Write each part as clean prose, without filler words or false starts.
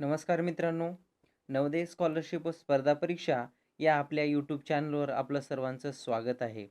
नमस्कार मित्रांनो. नवोदय स्कॉलरशिप व स्पर्धा परीक्षा या आपल्या यूट्यूब चॅनलवर आपलं सर्वांचं स्वागत आहे.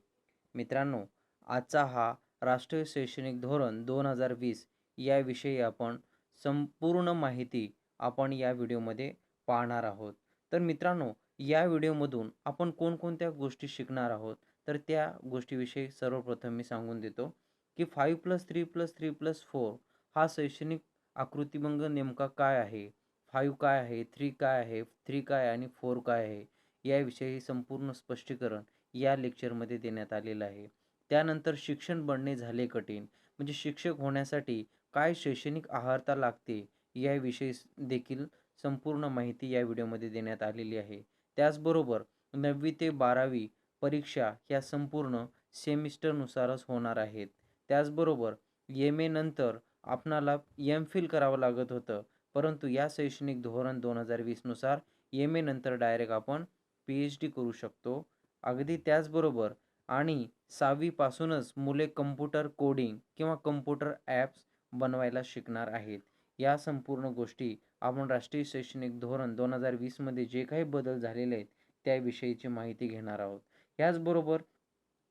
मित्रांनो, आजचा हा राष्ट्रीय शैक्षणिक धोरण 2020 याविषयी आपण संपूर्ण माहिती आपण या व्हिडिओमध्ये पाहणार आहोत. तर मित्रांनो, या व्हिडिओमधून आपण कोणकोणत्या गोष्टी शिकणार आहोत, तर त्या गोष्टीविषयी सर्वप्रथम मी सांगून देतो, की 5+3+3+4 हा शैक्षणिक आकृतिबंध नेमका काय आहे? 5 काय आहे, 3 काय आहे, 3 काय आणि 4 काय आहे, याविषयी संपूर्ण स्पष्टीकरण या लेक्चरमध्ये देण्यात आलेलं आहे. त्यानंतर शिक्षण बनणे झाले कठीण, म्हणजे शिक्षक होण्यासाठी काय शैक्षणिक अर्हता लागते, याविषयी देखील संपूर्ण माहिती या व्हिडिओमध्ये देण्यात आलेली आहे. त्याचबरोबर 9वी ते 12वी परीक्षा ह्या संपूर्ण सेमिस्टरनुसारच होणार आहेत. त्याचबरोबर एम-ए नंतर आपणाला एम-फिल करावं लागत होतं. परंतु या शैक्षणिक धोरण 2020 नुसार एम-ए नंतर डायरेक्ट आपण पी-एच-डी करू शकतो. अगदी त्याचबरोबर आणि 6वी पासूनच मुले कम्प्युटर कोडिंग किंवा कम्प्युटर ॲप्स बनवायला शिकणार आहेत. या संपूर्ण गोष्टी आपण राष्ट्रीय शैक्षणिक धोरण 2020 मध्ये जे काही बदल झालेले आहेत, त्याविषयीची माहिती घेणार आहोत. याचबरोबर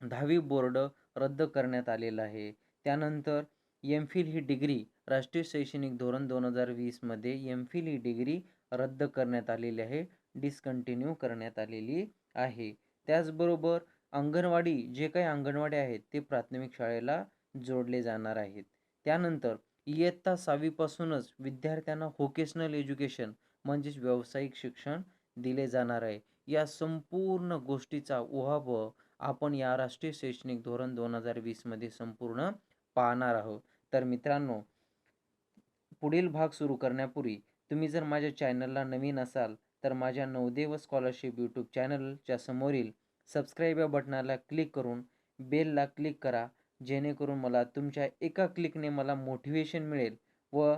10वी बोर्ड रद्द करण्यात आलेलं आहे. त्यानंतर एम-फिल ही डिग्री राष्ट्रीय शैक्षणिक धोरण 2020 मध्ये एम-फिल ही डिग्री रद्द करण्यात आलेली आहे, डिस्कंटिन्यू करण्यात आलेली आहे. त्याचबरोबर अंगणवाडी जे काही अंगणवाडी आहेत ते प्राथमिक शाळेला जोडले जाणार आहेत. त्यानंतर इयत्ता 6वी पासूनच विद्यार्थ्यांना व्होकेशनल एज्युकेशन म्हणजेच व्यावसायिक शिक्षण दिले जाणार आहे. या संपूर्ण गोष्टीचा उहापोह आपण या राष्ट्रीय शैक्षणिक धोरण 2020 मध्ये संपूर्ण पाहणार आहोत. तर मित्रांनो, पुढील भाग सुरू करण्यापूर्वी तुम्ही जर माझ्या चॅनलला नवीन असाल तर माझ्या नवोदय व स्कॉलरशिप यूट्यूब चॅनलच्या समोरील सबस्क्राईब या बटनाला क्लिक करून बेलला क्लिक करा, जेणेकरून मला तुमच्या एका क्लिकने मला मोटिवेशन मिळेल व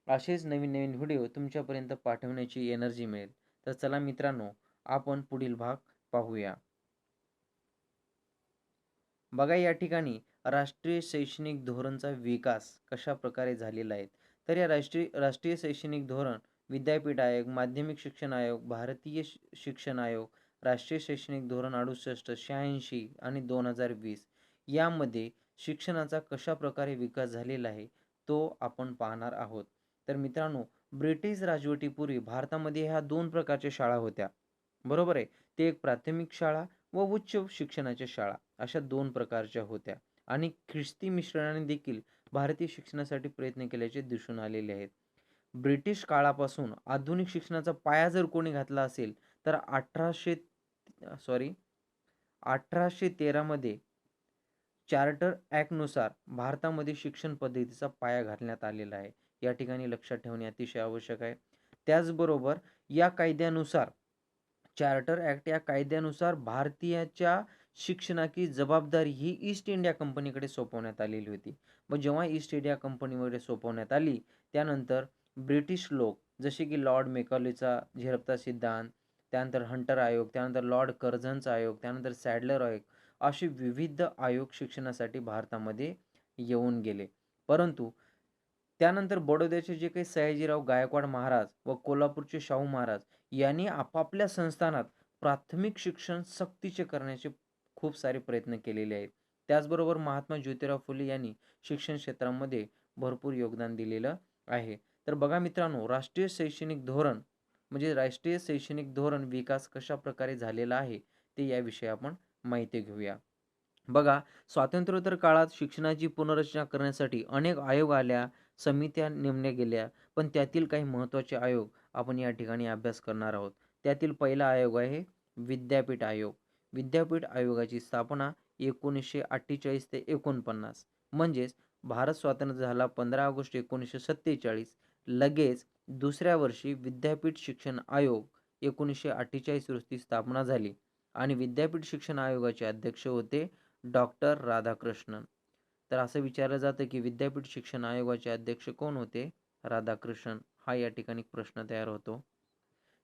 असेच नवीन नवीन व्हिडिओ तुमच्यापर्यंत पाठवण्याची एनर्जी मिळेल. तर चला मित्रांनो, आपण पुढील भाग पाहूया. बघा या ठिकाणी राष्ट्रीय शैक्षणिक धोरणचा विकास कशा प्रकारे झालेला आहे. तर या राष्ट्रीय शैक्षणिक धोरण विद्यापीठ आयोग, माध्यमिक शिक्षण आयोग, भारतीय शिक्षण आयोग, राष्ट्रीय शैक्षणिक धोरण 68, 86 आणि 2020 यामध्ये शिक्षणाचा कशा प्रकारे विकास झालेला आहे तो आपण पाहणार आहोत. तर मित्रांनो, ब्रिटिश राजवटीपूर्वी भारतामध्ये ह्या दोन प्रकारच्या शाळा होत्या. बरोबर आहे. ते एक प्राथमिक शाळा व उच्च शिक्षणाच्या शाळा अशा दोन प्रकारच्या होत्या आणि ख्रिस्ती मिश्रणाने देखील भारतीय शिक्षणासाठी प्रयत्न केल्याचे दिसून आलेले आहेत. ब्रिटिश काळापासून आधुनिक शिक्षणाचा पाया जर कोणी घातला असेल तर 1813 मध्ये चार्टर ॲक्टनुसार भारतामध्ये शिक्षण पद्धतीचा पाया घालण्यात आलेला आहे. या ठिकाणी लक्षात ठेवणे अतिशय आवश्यक आहे. त्याचबरोबर या कायद्यानुसार चार्टर ॲक्ट या कायद्यानुसार भारतीयाच्या शिक्षणाची जबाबदारी ही ईस्ट इंडिया कंपनीकडे सोपवण्यात आलेली होती. मग जेव्हा ईस्ट इंडिया कंपनीमध्ये सोपवण्यात आली, त्यानंतर ब्रिटिश लोक जसे की लॉर्ड मेकॉलेचा झेरपचा सिद्धांत, त्यानंतर हंटर आयोग, त्यानंतर लॉर्ड कर्झनचा आयोग, त्यानंतर सॅडलर आयोग असे विविध आयोग शिक्षणासाठी भारतामध्ये येऊन गेले. परंतु त्यानंतर बडोद्याचे जे काही सयाजीराव गायकवाड महाराज व कोल्हापूरचे शाहू महाराज यांनी आपापल्या संस्थानात प्राथमिक शिक्षण सक्तीचे करण्याचे खूप सारे प्रयत्न केलेले आहेत. त्याचबरोबर महात्मा ज्योतिराव फुले यांनी शिक्षण क्षेत्रामध्ये भरपूर योगदान दिलेलं आहे. तर बघा मित्रांनो, राष्ट्रीय शैक्षणिक धोरण विकास कशा प्रकारे झालेला आहे ते याविषयी आपण माहिती घेऊया. बघा, स्वातंत्र्योत्तर काळात शिक्षणाची पुनर्रचना करण्यासाठी अनेक आयोग आल्या, समित्या नेमल्या गेल्या, पण त्यातील काही महत्त्वाचे आयोग आपण या ठिकाणी अभ्यास करणार आहोत. त्यातील पहिला आयोग आहे विद्यापीठ आयोग. विद्यापीठ आयोगाची स्थापना 1948 ते 49 म्हणजेच भारत स्वतंत्र झाला 15 ऑगस्ट 1947. लगेच दुसऱ्या वर्षी विद्यापीठ शिक्षण आयोग 1948 रोजी स्थापना झाली आणि विद्यापीठ शिक्षण आयोगाचे अध्यक्ष होते डॉक्टर राधाकृष्णन. तर असं विचारलं जातं की विद्यापीठ शिक्षण आयोगाचे अध्यक्ष कोण होते? राधाकृष्णन. हा या ठिकाणी प्रश्न तयार होतो.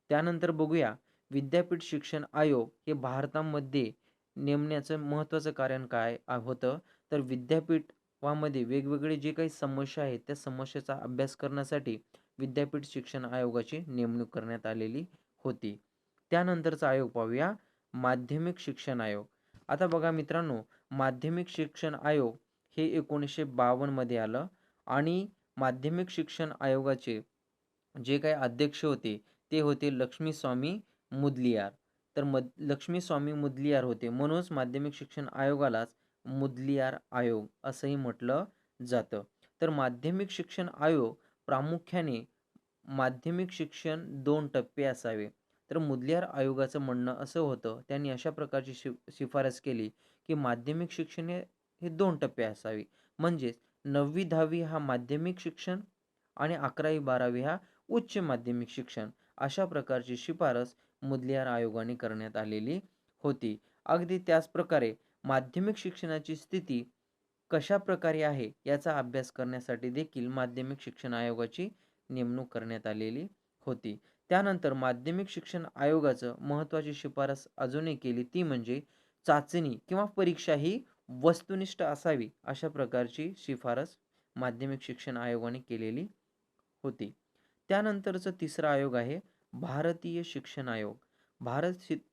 त्यानंतर बघूया, विद्यापीठ शिक्षण आयोग हे भारतामध्ये नेमण्याचं महत्त्वाचं कारण काय होतं? तर विद्यापीठामध्ये वेगवेगळे जे काही समस्या आहेत त्या समस्येचा अभ्यास करण्यासाठी विद्यापीठ शिक्षण आयोगाची नेमणूक करण्यात आलेली होती. त्यानंतरचा आयोग पाहूया, माध्यमिक शिक्षण आयोग. आता बघा मित्रांनो, माध्यमिक शिक्षण आयोग हे 1952 मध्ये आलं आणि माध्यमिक शिक्षण आयोगाचे जे काही अध्यक्ष होते ते होते लक्ष्मीस्वामी मुदलियार. तर लक्ष्मीस्वामी मुदलियार होते, म्हणूनच माध्यमिक शिक्षण आयोगालाच मुदलियार आयोग असंही म्हटलं जातं. तर माध्यमिक शिक्षण आयोग प्रामुख्याने माध्यमिक शिक्षण 2 टप्पे असावे. तर मुदलियार आयोगाचं म्हणणं असं होतं, त्यांनी अशा प्रकारची शिफारस केली की माध्यमिक शिक्षण हे 2 टप्पे असावे. म्हणजेच 9वी-10वी हा माध्यमिक शिक्षण आणि 11वी-12वी हा उच्च माध्यमिक शिक्षण, अशा प्रकारची शिफारस मुदलियार आयोगाने करण्यात आलेली होती. अगदी त्याच प्रकारे माध्यमिक शिक्षणाची स्थिती कशा प्रकारे आहे याचा अभ्यास करण्यासाठी देखील माध्यमिक शिक्षण आयोगाची नेमणूक करण्यात आलेली होती. त्यानंतर माध्यमिक शिक्षण आयोगाचं महत्त्वाची शिफारस अजूनही केली, ती म्हणजे चाचणी किंवा परीक्षा ही वस्तुनिष्ठ असावी, अशा प्रकारची शिफारस माध्यमिक शिक्षण आयोगाने केलेली होती. त्यानंतरचा तिसरा आयोग आहे भारतीय शिक्षण आयोग.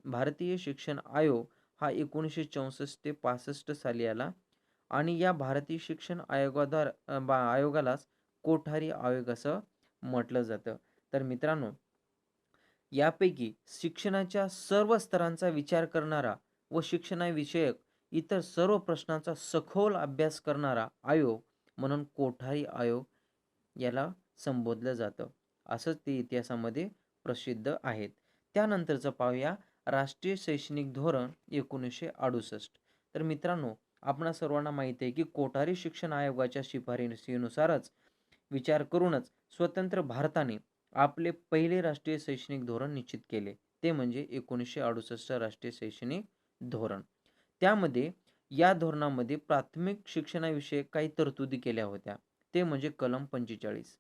भारतीय शिक्षण आयोग हा 1964 ते 65 साली आला आणि या भारतीय शिक्षण आयोगालाच कोठारी आयोग असं म्हटलं जातं. तर मित्रांनो, यापैकी शिक्षणाच्या सर्व स्तरांचा विचार करणारा व शिक्षणाविषयक इतर सर्व प्रश्नांचा सखोल अभ्यास करणारा आयोग म्हणून कोठारी आयोग याला संबोधलं जातं. असंच ते इतिहासामध्ये प्रसिद्ध आहेत. त्यानंतरचं पाहूया, राष्ट्रीय शैक्षणिक धोरण 1968. तर मित्रांनो, आपणा सर्वांना माहिती आहे की कोठारी शिक्षण आयोगाच्या शिफारसीनुसारच विचार करूनच स्वतंत्र भारताने आपले पहिले राष्ट्रीय शैक्षणिक धोरण निश्चित केले. ते म्हणजे 1968 राष्ट्रीय शैक्षणिक धोरण. त्यामध्ये या धोरणामध्ये प्राथमिक शिक्षणाविषयी काही तरतुदी केल्या होत्या. ते म्हणजे कलम 45.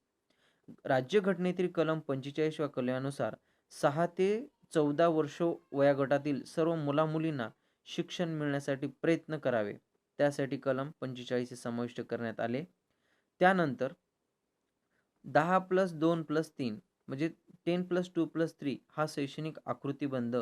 राज्यघटनेतील कलम 45व्या कलमानुसार 6 ते 14 वर्ष वयोगटातील सर्व मुलामुलींना शिक्षण मिळण्यासाठी प्रयत्न करावे, त्यासाठी कलम 45 समाविष्ट करण्यात आले. त्यानंतर 10+2+3 म्हणजे 10+2+3 हा शैक्षणिक आकृतिबंध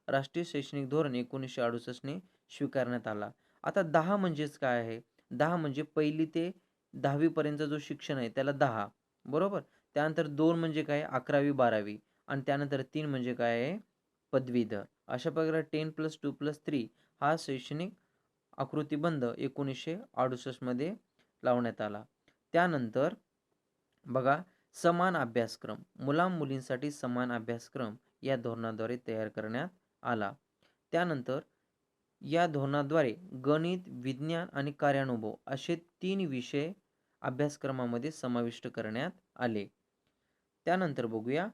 राष्ट्रीय शैक्षणिक धोरण 1968 ने स्वीकारण्यात आला. आता 10 म्हणजेच काय आहे? 10 म्हणजे 1ली ते 10वी पर्यंत जो शिक्षण आहे त्याला 10, बरोबर. त्यानंतर 2 म्हणजे काय? 11वी-12वी आणि त्यानंतर 3 म्हणजे काय आहे? पदवीधर. अशा प्रकारे 10+2+3 हा शैक्षणिक आकृतिबंध 1968 मध्ये लावण्यात आला. त्यानंतर बघा, समान अभ्यासक्रम, मुलामुलींसाठी समान अभ्यासक्रम या धोरणाद्वारे तयार करण्यात आला. त्यानंतर या धोरणाद्वारे गणित, विज्ञान आणि कार्यानुभव असे 3 विषय अभ्यासक्रमामध्ये समाविष्ट करण्यात आले. त्यानंतर बघूया,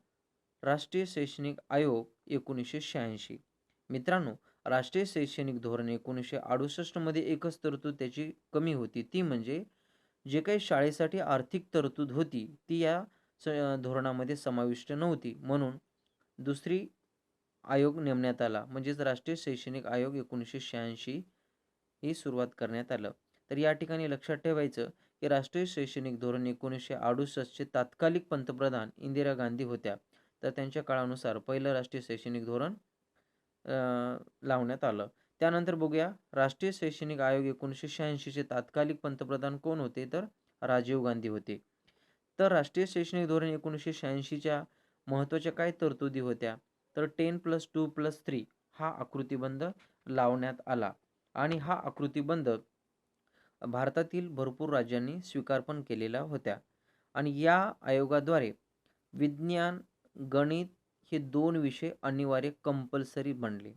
राष्ट्रीय शैक्षणिक आयोग 1986. मित्रांनो, राष्ट्रीय शैक्षणिक धोरण 1968 मध्ये एकच तरतूद त्याची कमी होती, ती म्हणजे जे काही शाळेसाठी आर्थिक तरतूद होती ती या धोरणामध्ये समाविष्ट नव्हती, म्हणून दुसरी आयोग नेमण्यात आला, म्हणजेच राष्ट्रीय शैक्षणिक आयोग 1986 ही सुरुवात करण्यात आलं. तर या ठिकाणी लक्षात ठेवायचं की राष्ट्रीय शैक्षणिक धोरण 1968चे तात्कालिक पंतप्रधान इंदिरा गांधी होत्या. तर त्यांच्या काळानुसार पहिलं राष्ट्रीय शैक्षणिक धोरण लावण्यात आलं. त्यानंतर बघूया, राष्ट्रीय शैक्षणिक आयोग 1986चे तात्कालिक पंतप्रधान कोण होते? तर राजीव गांधी होते. तर राष्ट्रीय शैक्षणिक धोरण 1986च्या महत्त्वाच्या काय तरतुदी होत्या? तर 10+2+3 हा आकृतिबंध लावण्यात आला आणि हा आकृतिबंध भारतातील भरपूर राज्यांनी स्वीकार पण केलेला होत्या. आणि या आयोगाद्वारे विज्ञान, गणित हे 2 विषय अनिवार्य कंपल्सरी बनले.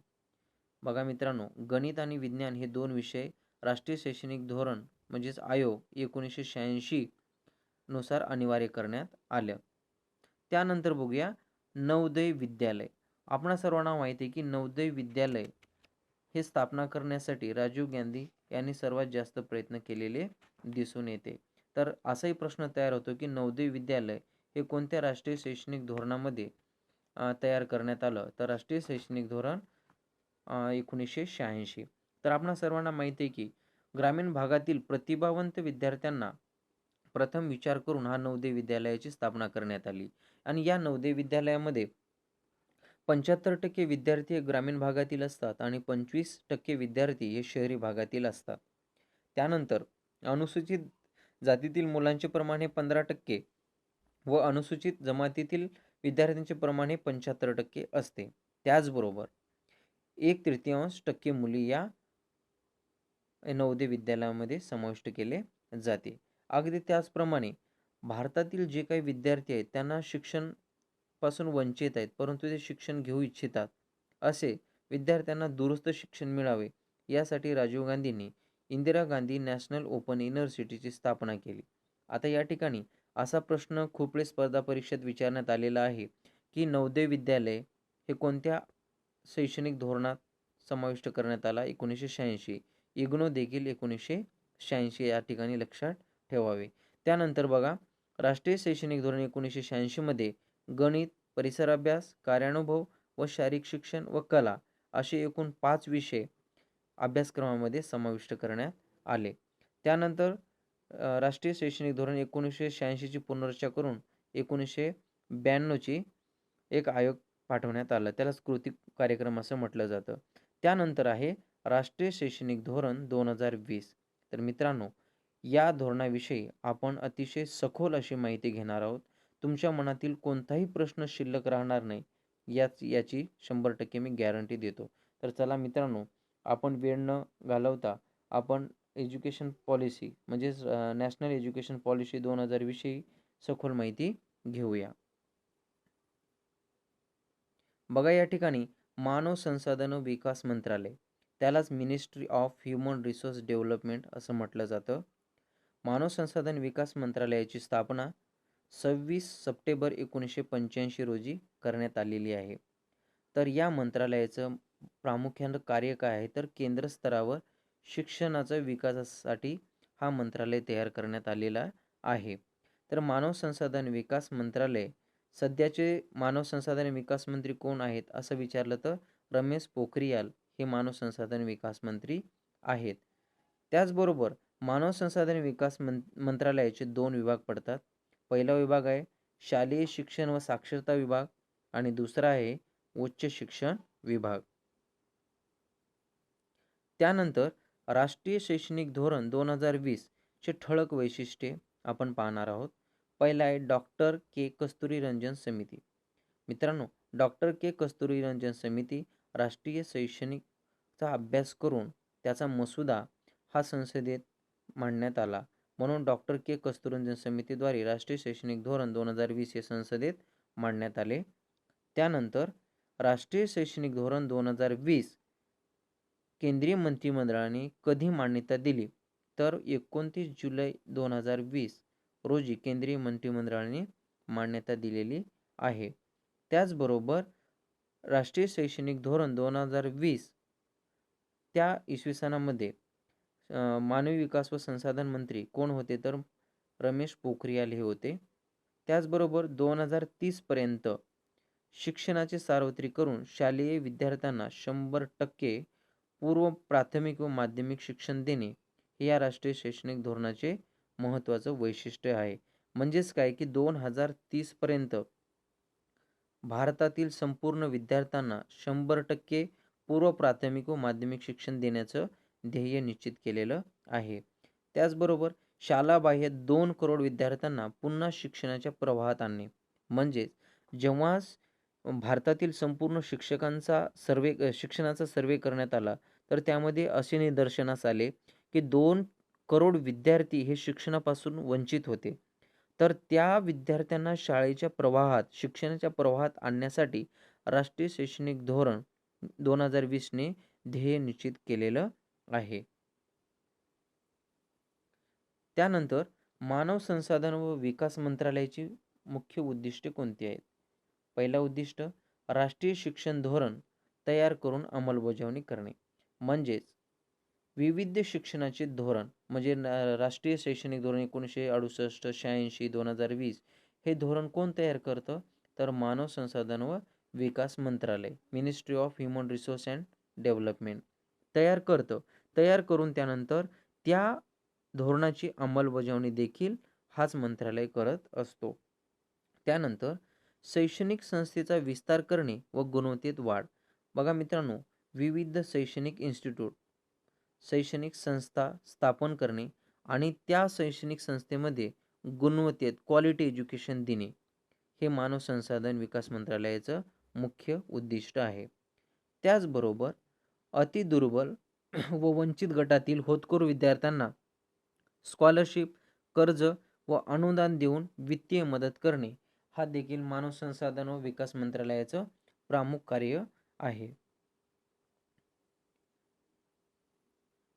बघा मित्रांनो, गणित आणि विज्ञान हे 2 विषय राष्ट्रीय शैक्षणिक धोरण म्हणजेच आयोग 1986 नुसार अनिवार्य करण्यात आलं. त्यानंतर बघूया, नवोदय विद्यालय. आपणा सर्वांना माहिती आहे की नवोदय विद्यालय हे स्थापना करण्यासाठी राजीव गांधी यांनी सर्वात जास्त प्रयत्न केलेले दिसून येते. तर असाही प्रश्न तयार होतो की नवोदय विद्यालय हे कोणत्या राष्ट्रीय शैक्षणिक धोरणामध्ये तयार करण्यात आलं? तर राष्ट्रीय शैक्षणिक धोरण 1986. तर आपणा सर्वांना माहिती आहे की ग्रामीण भागातील प्रतिभावंत विद्यार्थ्यांना प्रथम विचार करून हा नवोदय विद्यालयाची स्थापना करण्यात आली आणि या नवोदय विद्यालयामध्ये 75% विद्यार्थी हे ग्रामीण भागातील असतात आणि 25% विद्यार्थी हे शहरी भागातील असतात. त्यानंतर अनुसूचित जातीतील मुलांचे प्रमाण हे 15% व अनुसूचित जमातीतील विद्यार्थ्यांचे प्रमाण हे 75% असते. त्याचबरोबर 1/3 मुली या नवोदय विद्यालयामध्ये समाविष्ट केले जाते. अगदी त्याचप्रमाणे भारतातील जे काही विद्यार्थी आहेत त्यांना शिक्षण पासून वंचित आहेत, परंतु ते शिक्षण घेऊ इच्छितात, असे विद्यार्थ्यांना दूरस्थ शिक्षण मिळावे यासाठी राजीव गांधींनी इंदिरा गांधी नॅशनल ओपन युनिव्हर्सिटीची स्थापना केली. आता या ठिकाणी असा प्रश्न खूप वेळेस स्पर्धा परीक्षेत विचारण्यात आलेला आहे, की नवोदय विद्यालय हे कोणत्या शैक्षणिक धोरणात समाविष्ट करण्यात आला? 1986. इग्नो देखील 1986 या ठिकाणी लक्षात ठेवावे. त्यानंतर बघा, राष्ट्रीय शैक्षणिक धोरण 1986 मध्ये गणित, परिसर अभ्यास, कार्यानुभव व शारीरिक शिक्षण व कला असे एकूण 5 विषय अभ्यासक्रमामध्ये समाविष्ट करण्यात आले. त्यानंतर राष्ट्रीय शैक्षणिक धोरण 1986ची पुनर्रचना करून 1992ची एक आयोग पाठवण्यात आला. त्यालाच कृती कार्यक्रम असं म्हटलं जातं. त्यानंतर आहे राष्ट्रीय शैक्षणिक धोरण 2020. तर मित्रांनो, या धोरणाविषयी आपण अतिशय सखोल अशी माहिती घेणार आहोत. तुमच्या मनातील कोणताही प्रश्न शिल्लक राहणार नाही याची 100% मी गॅरंटी देतो. तर चला मित्रांनो, आपण वेळ न घालवता आपण एज्युकेशन पॉलिसी म्हणजेच नॅशनल एज्युकेशन पॉलिसी 2020 विषयी सखोल माहिती घेऊया. बघा, या ठिकाणी मानव संसाधन विकास मंत्रालय, त्यालाच ministry of human resource development असं म्हटलं जातं. मानव संसाधन विकास मंत्रालयाची स्थापना 26 सप्टेंबर 1985 रोजी करण्यात आलेली आहे. तर या मंत्रालयाचं प्रामुख्यानं कार्य काय आहे, तर केंद्र स्तरावर शिक्षणाच्या विकासासाठी हा मंत्रालय तयार करण्यात आलेला आहे. तर मानव संसाधन विकास मंत्रालय सध्याचे मानव संसाधन विकास मंत्री कोण आहेत असं विचारलं तर रमेश पोखरियाल हे मानव संसाधन विकास मंत्री आहेत. त्याचबरोबर मानव संसाधन विकास मंत्रालयाचे 2 विभाग पडतात. पहिला विभाग आहे शालेय शिक्षण व साक्षरता विभाग आणि दुसरा आहे उच्च शिक्षण विभाग. त्यानंतर राष्ट्रीय शैक्षणिक धोरण 2020 चे ठळक वैशिष्ट्ये आपण पाहणार आहोत. पहिला आहे डॉक्टर के कस्तुरीरंजन समिती. मित्रांनो, डॉक्टर के कस्तुरीरंजन समिती राष्ट्रीय शैक्षणिकचा अभ्यास करून त्याचा मसुदा हा संसदेत मांडण्यात आला. म्हणून डॉक्टर के कस्तुरीरंजन समितीद्वारे राष्ट्रीय शैक्षणिक धोरण 2020 हे संसदेत मांडण्यात आले. त्यानंतर राष्ट्रीय शैक्षणिक धोरण 2020 केंद्रीय मंत्रिमंडळाने कधी मान्यता दिली, तर 29 जुलै 2020 रोजी केंद्रीय मंत्रिमंडळाने मान्यता दिलेली आहे. त्याचबरोबर राष्ट्रीय शैक्षणिक धोरण 2020 त्या इसवी सनामध्ये मानवी विकास व संसाधन मंत्री कोण होते, तर रमेश पोखरियाल हे होते. त्याचबरोबर 2030 पर्यंत शिक्षणाचे सार्वत्रिकरण शालेय विद्यार्थ्यांना 100% पूर्व प्राथमिक व माध्यमिक शिक्षण देणे हे या राष्ट्रीय शैक्षणिक धोरणाचे महत्त्वाचं वैशिष्ट्य आहे. म्हणजेच काय, की 2030 पर्यंत भारतातील संपूर्ण विद्यार्थ्यांना 100% पूर्व प्राथमिक व माध्यमिक शिक्षण देण्याचं ध्येय निश्चित केलेलं आहे. त्याचबरोबर शालाबाह्य 2 करोड विद्यार्थ्यांना पुन्हा शिक्षणाच्या प्रवाहात आणणे. म्हणजेच जेव्हा भारतातील संपूर्ण शिक्षणाचा सर्वे करण्यात आला, तर त्यामध्ये असे निदर्शनास आले, की 2 करोड विद्यार्थी हे शिक्षणापासून वंचित होते. तर त्या विद्यार्थ्यांना शाळेच्या प्रवाहात, शिक्षणाच्या प्रवाहात आणण्यासाठी राष्ट्रीय शैक्षणिक धोरण 2020 ने ध्येय निश्चित केलेलं आहे. त्यानंतर मानव संसाधन व विकास मंत्रालयाची मुख्य उद्दिष्टे कोणती आहेत? पहिला उद्दिष्ट राष्ट्रीय शिक्षण धोरण तयार करून अंमलबजावणी करणे. म्हणजेच विविध शिक्षणाचे धोरण म्हणजे राष्ट्रीय शैक्षणिक धोरण 1968, 86, 2020 हे धोरण कोण तयार करतं, तर मानव संसाधन व विकास मंत्रालय ministry of human resource and development तयार करतं. तयार करून त्यानंतर त्या धोरणाची अंमलबजावणी देखील हाच मंत्रालय करत असतो. त्यानंतर शैक्षणिक संस्थेचा विस्तार करणे व गुणवत्तेत वाढ. बघा मित्रांनो, विविध शैक्षणिक इन्स्टिट्यूट, शैक्षणिक संस्था स्थापन करणे आणि त्या शैक्षणिक संस्थेमध्ये गुणवत्तेत क्वालिटी एज्युकेशन देणे, हे मानव संसाधन विकास मंत्रालयाचं मुख्य उद्दिष्ट आहे. त्याचबरोबर अतिदुर्बल व वंचित गटातील होतकरू विद्यार्थ्यांना स्कॉलरशिप, कर्ज व अनुदान देऊन वित्तीय मदत करणे, हा देखील मानव संसाधन व विकास मंत्रालयाचं प्रमुख कार्य आहे.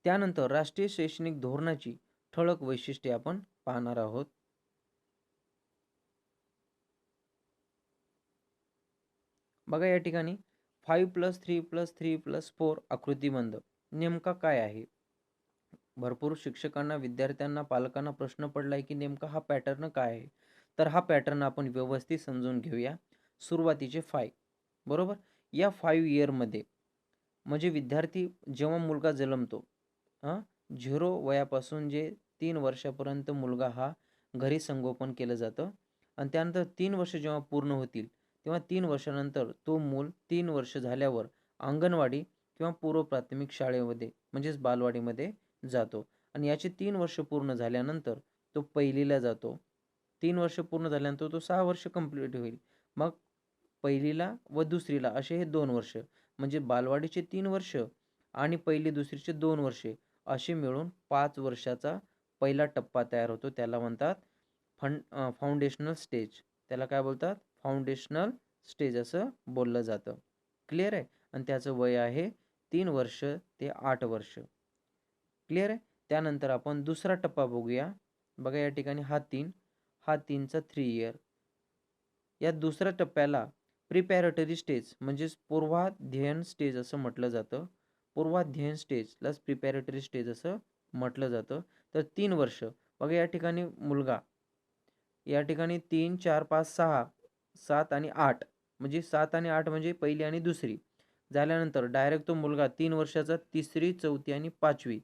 त्यानंतर राष्ट्रीय शैक्षणिक धोरणाची ठळक वैशिष्ट्ये आपण पाहणार आहोत. बघा या ठिकाणी 5+3+3+4 आकृतिबंध नेमका काय आहे? भरपूर शिक्षकांना, विद्यार्थ्यांना, पालकांना प्रश्न पडलाय की नेमका हा पॅटर्न काय आहे? तर हा पॅटर्न आपण व्यवस्थित समजून घेऊया. सुरुवातीचे 5, बरोबर? या 5 इयरमध्ये म्हणजे विद्यार्थी जेव्हा मुलगा जन्मतो, 0 वयापासून जे 3 वर्षापर्यंत मुलगा हा घरी संगोपन केलं जातं आणि त्यानंतर 3 वर्ष जेव्हा पूर्ण होतील तेव्हा 3 वर्षानंतर तो मूल 3 वर्ष झाल्यावर अंगणवाडी किंवा पूर्व प्राथमिक शाळेमध्ये म्हणजेच बालवाडीमध्ये जातो आणि याचे 3 वर्ष पूर्ण झाल्यानंतर तो पहिलीला जातो. 3 वर्ष पूर्ण झाल्यानंतर तो 6 वर्ष कंप्लीट होईल. मग पहिलीला व दुसरीला असे हे 2 वर्ष, म्हणजे बालवाडीचे 3 वर्ष आणि पहिली दुसरीचे 2 वर्षे असे मिळून 5 वर्षाचा पहिला टप्पा तयार होतो. त्याला म्हणतात फाउंडेशनल स्टेज. त्याला काय बोलतात? फाउंडेशनल स्टेज असं बोललं जातं. क्लिअर आहे? आणि त्याचं वय आहे 3 वर्ष ते 8 वर्ष. क्लिअर आहे? त्यानंतर आपण दुसरा टप्पा बघूया. बघा या ठिकाणी हा 3चा 3 इयर. या दुसऱ्या टप्प्याला प्रिपॅरेटरी स्टेज म्हणजेच पूर्वाध्ययन स्टेज असं म्हटलं जातं. पूर्वाध्ययन स्टेजलाच प्रिपॅरेटरी स्टेज असं म्हटलं जातं. तर 3 वर्ष. बघा या ठिकाणी मुलगा, या ठिकाणी 3, 4, 5, 6, 7 आणि 8 म्हणजे 7 आणि 8 म्हणजे पहिली आणि दुसरी झाल्यानंतर डायरेक्ट तो मुलगा 3 वर्षाचा तिसरी, चौथी आणि पाचवी.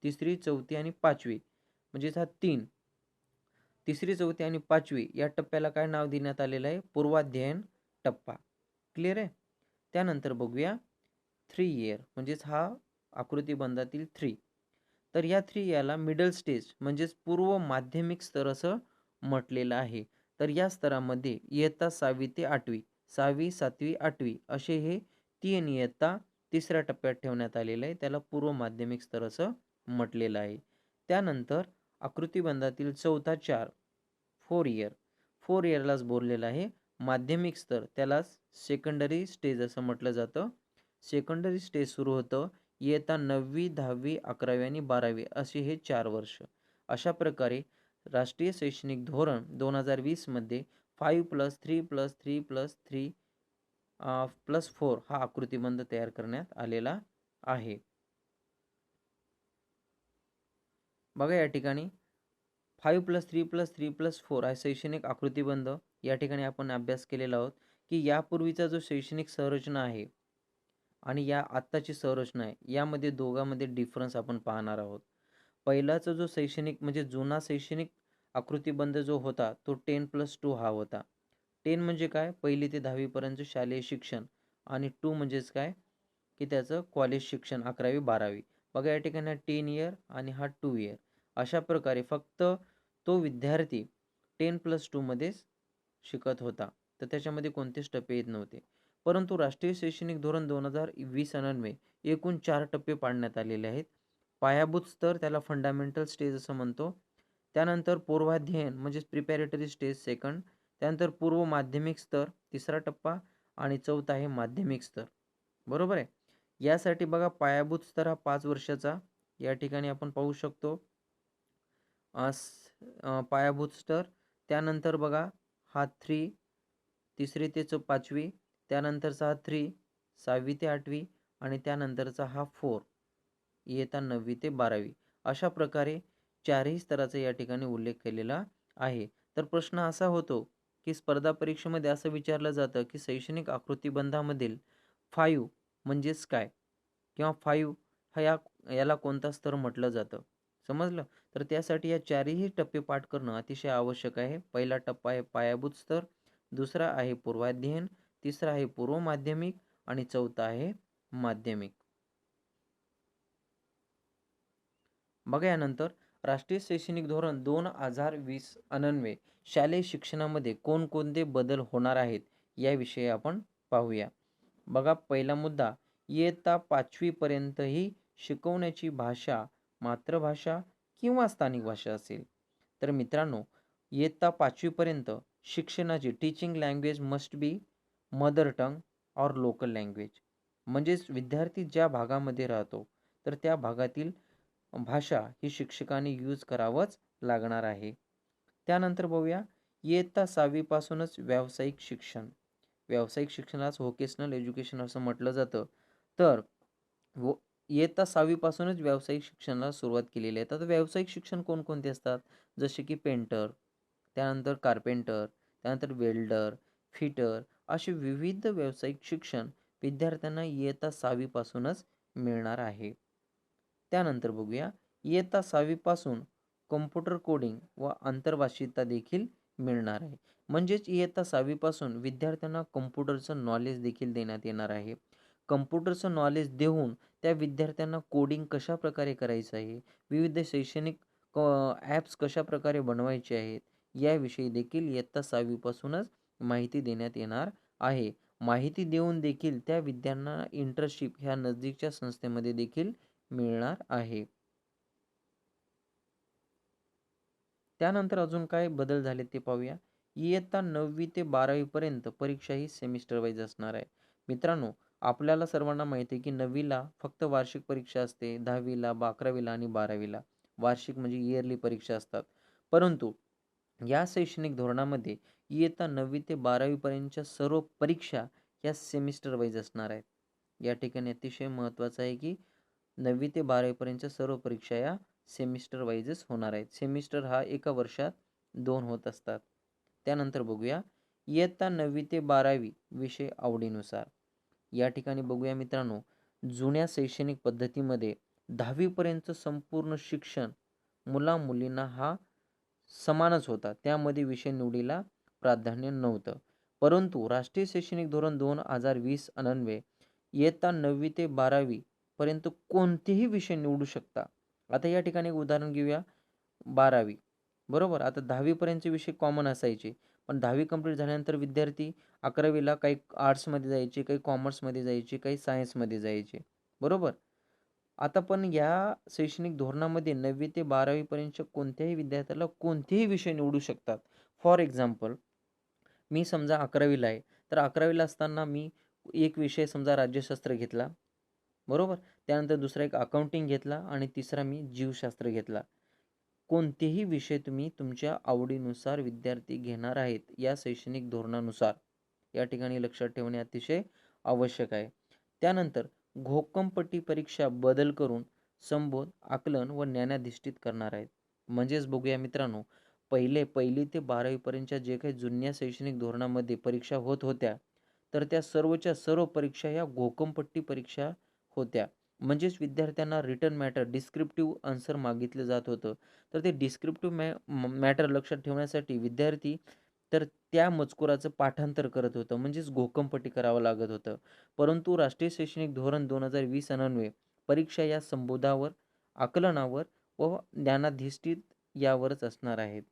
तिसरी, चौथी आणि पाचवी म्हणजेच हा 3. तिसरी, चौथी आणि पाचवी या टप्प्याला काय नाव देण्यात आलेलं आहे? पूर्वाध्ययन टप्पा. क्लिअर आहे? त्यानंतर बघूया 3 इयर म्हणजेच हा आकृतिबंधातील 3. तर या 3 याला मिडल स्टेज म्हणजेच पूर्व माध्यमिक स्तर असं म्हटलेलं आहे. तर या स्तरामध्ये इयत्ता 6वी ते 8वी, 6वी, 7वी, 8वी असे हे 3 इयत्ता तिसऱ्या टप्प्यात ठेवण्यात आलेलं आहे. त्याला पूर्व माध्यमिक स्तर असं म्हटलेलं आहे. त्यानंतर आकृतिबंधातील चौथा 4, 4 इयर. 4 इयरलाच बोललेलं आहे. माध्यमिक स्तर त्यालाच सेकंडरी स्टेज असं म्हटलं जातं. सेकंडरी स्टेज सुरू होतं इयत्ता 9वी, 10वी, 11वी आणि 12वी असे हे 4 वर्ष. अशा प्रकारे राष्ट्रीय शैक्षणिक धोरण 2020 मध्ये 5+3+3+3+4 हा आकृतिबंध तयार करण्यात आलेला आहे. बघा या ठिकाणी 5+3+3+4 हा शैक्षणिक आकृतिबंध या ठिकाणी आपण अभ्यास केलेला आहोत की यापूर्वीचा जो शैक्षणिक संरचना आहे आणि या आत्ताची संरचना आहे यामध्ये दोघांमध्ये डिफरन्स आपण पाहणार आहोत. पहिलाचा जो शैक्षणिक म्हणजे जुना शैक्षणिक आकृतिबंध जो होता तो 10+2 हा होता. 10 म्हणजे काय? 1ली ते 10वी पर्यंत शालेय शिक्षण आणि 2 म्हणजेच काय की त्याचं कॉलेज शिक्षण 11वी 12वी. बघा या ठिकाणी 10 इयर आणि हा 2 इयर. अशा प्रकारे फक्त तो विद्यार्थी 10+2 मध्येच शिकत होता. तर त्याच्यामध्ये कोणतेच टप्पे येत नव्हते. परंतु राष्ट्रीय शैक्षणिक धोरण 2020 अन्वये एकूण 4 टप्पे पाडण्यात आलेले आहेत. पायाभूत स्तर त्याला फंडामेंटल स्टेज असं म्हणतो. त्यानंतर पूर्वाध्ययन म्हणजेच प्रिपॅरेटरी स्टेज सेकंड. त्यानंतर पूर्व माध्यमिक स्तर तिसरा टप्पा आणि चौथा आहे माध्यमिक स्तर. बरोबर आहे? यासाठी बघा पायाभूत स्तर हा 5 वर्षाचा या ठिकाणी आपण पाहू शकतो. पायाभूत स्तर. त्यानंतर बघा हा 3 तिसरी ते पाचवी. त्यानंतरचा हा 3 6वी ते 8वी आणि त्यानंतरचा हा 4 इयत्ता 9वी ते 12वी. अशा प्रकारे 4ही स्तराचा या ठिकाणी उल्लेख केलेला आहे. तर प्रश्न असा होतो की स्पर्धा परीक्षेमध्ये असं विचारलं जातं की शैक्षणिक आकृतिबंधामधील 5 म्हणजेच काय? किंवा 5 याला कोणता स्तर म्हटलं जातं? समजलं? तर त्यासाठी या चारही टप्पे पाठ करणं अतिशय आवश्यक आहे. पहिला टप्पा आहे पायाभूत स्तर, दुसरा आहे पूर्वाध्ययन, तिसरा आहे पूर्व माध्यमिक आणि चौथा आहे माध्यमिक. बघा यानंतर राष्ट्रीय शैक्षणिक धोरण 2020 अन्वये शालेय शिक्षणामध्ये कोणकोणते बदल होणार आहेत याविषयी आपण पाहूया. बघा पहिला मुद्दा, इयत्ता 5वी पर्यंतही शिकवण्याची भाषा मातृभाषा किंवा स्थानिक भाषा असेल. तर मित्रांनो, इयत्ता 5वी पर्यंत शिक्षणाची teaching language must be mother tongue or local language. म्हणजेच विद्यार्थी ज्या भागामध्ये राहतो तर त्या भागातील भाषा ही शिक्षकांनी यूज करावंच लागणार आहे. त्यानंतर बघूया, इयत्ता 6वी पासूनच व्यावसायिक शिक्षण. व्यावसायिक शिक्षणास व्होकेशनल एज्युकेशन असं म्हटलं जातं. तर व इयत्ता 6वी पासूनच व्यावसायिक शिक्षणाला सुरुवात केलेली आहे. तर व्यावसायिक शिक्षण कोणकोणते असतात? जसे की पेंटर, त्यानंतर कार्पेंटर, त्यानंतर वेल्डर, फिटर असे विविध व्यावसायिक शिक्षण विद्यार्थ्यांना इयत्ता 6वी पासूनच मिळणार आहे. त्यानंतर बघूया, इयत्ता 6वी पासून कॉम्प्युटर कोडिंग व आंतरभाषिकता देखील मिळणार आहे. म्हणजेच इयत्ता 6वी पासून विद्यार्थ्यांना कॉम्प्युटरचं नॉलेज देखील देण्यात येणार आहे. कॉम्प्युटरचं नॉलेज देऊन त्या विद्यार्थ्यांना कोडिंग कशाप्रकारे करायचं आहे, विविध शैक्षणिक ॲप्स कशाप्रकारे बनवायचे आहेत, याविषयी देखील इयत्ता 6वी पासूनच माहिती देण्यात येणार आहे. माहिती देऊन देखील त्या विद्यार्थ्यांना इंटर्नशिप ह्या नजदीकच्या संस्थेमध्ये देखील मिळणार आहे. त्यानंतर अजून काय बदल झाले ते पाहूया. इयत्ता 9वी ते 12वी पर्यंत परीक्षा ही सेमिस्टर वाईज असणार आहे. मित्रांनो, आपल्याला सर्वांना माहिती आहे की 9वीला फक्त वार्षिक परीक्षा असते, 10वीला, 11वीला आणि 12वीला वार्षिक म्हणजे इयरली परीक्षा असतात. परंतु या शैक्षणिक धोरणामध्ये इयत्ता 9वी ते 12वी पर्यंतच्या सर्व परीक्षा या सेमिस्टर वाईज असणार आहेत. या ठिकाणी अतिशय महत्त्वाचं आहे की 9वी ते 12वी पर्यंतच्या सर्व परीक्षा या सेमिस्टर वाईजच होणार आहेत. सेमिस्टर हा एका वर्षात 2 होत असतात. त्यानंतर बघूया, इयत्ता 9वी ते 12वी विषय आवडीनुसार. या ठिकाणी बघूया मित्रांनो, जुन्या शैक्षणिक पद्धतीमध्ये 10वी पर्यंत संपूर्ण शिक्षण मुला-मुलींना हा समानच होता. त्यामध्ये विषय निवडीला प्राधान्य नव्हतं. परंतु राष्ट्रीय शैक्षणिक धोरण 2020 अन्वये इयत्ता 9वी ते 12वी पर्यंत कोणतेही विषय निवडू शकता. आता या ठिकाणी एक उदाहरण घेऊया, 12वी बरोबर. आता 10वी पर्यंतचे विषय कॉमन असायचे. पण 10वी कंप्लीट झाल्यानंतर विद्यार्थी 11वीला काही आर्ट्समध्ये जायचे, काही कॉमर्समध्ये जायचे, काही सायन्समध्ये जायचे. बरोबर. आता पण या शैक्षणिक धोरणामध्ये 9वी ते 12वी पर्यंतच्या कोणत्याही विद्यार्थ्याला कोणतेही विषय निवडू शकतात. फॉर एक्झाम्पल, मी समजा 11वीला आहे. तर 11वीला असताना मी एक विषय समजा राज्यशास्त्र घेतला. बरोबर. त्यानंतर दुसरा एक अकाउंटिंग घेतला आणि तिसरा मी जीवशास्त्र घेतला. कोणतेही विषय तुम्ही तुमच्या आवडीनुसार विद्यार्थी घेणार आहेत या शैक्षणिक धोरणानुसार. या ठिकाणी लक्षात ठेवणे अतिशय आवश्यक आहे. त्यानंतर घोकमपट्टी परीक्षा बदल करून संबोध, आकलन व ज्ञानाधिष्ठित करणार आहेत. म्हणजेच बघूया मित्रांनो, पहिली ते 12वी पर्यंतच्या जे काही जुन्या शैक्षणिक धोरणामध्ये परीक्षा होत होत्या, तर त्या सर्वच्या सर्व परीक्षा ह्या घोकमपट्टी परीक्षा होत्या. म्हणजेच विद्यार्थ्यांना रिटन मॅटर, डिस्क्रिप्टिव्ह आन्सर मागितलं जात होतं. तर ते डिस्क्रिप्टिव्ह मॅटर लक्षात ठेवण्यासाठी विद्यार्थी तर त्या मजकुराचं पाठांतर करत होतं. म्हणजेच घोकमपट्टी करावं लागत होतं. परंतु राष्ट्रीय शैक्षणिक धोरण 2020 अन्वये परीक्षा या संबोधावर, आकलनावर व ज्ञानाधिष्ठित यावरच असणार आहेत.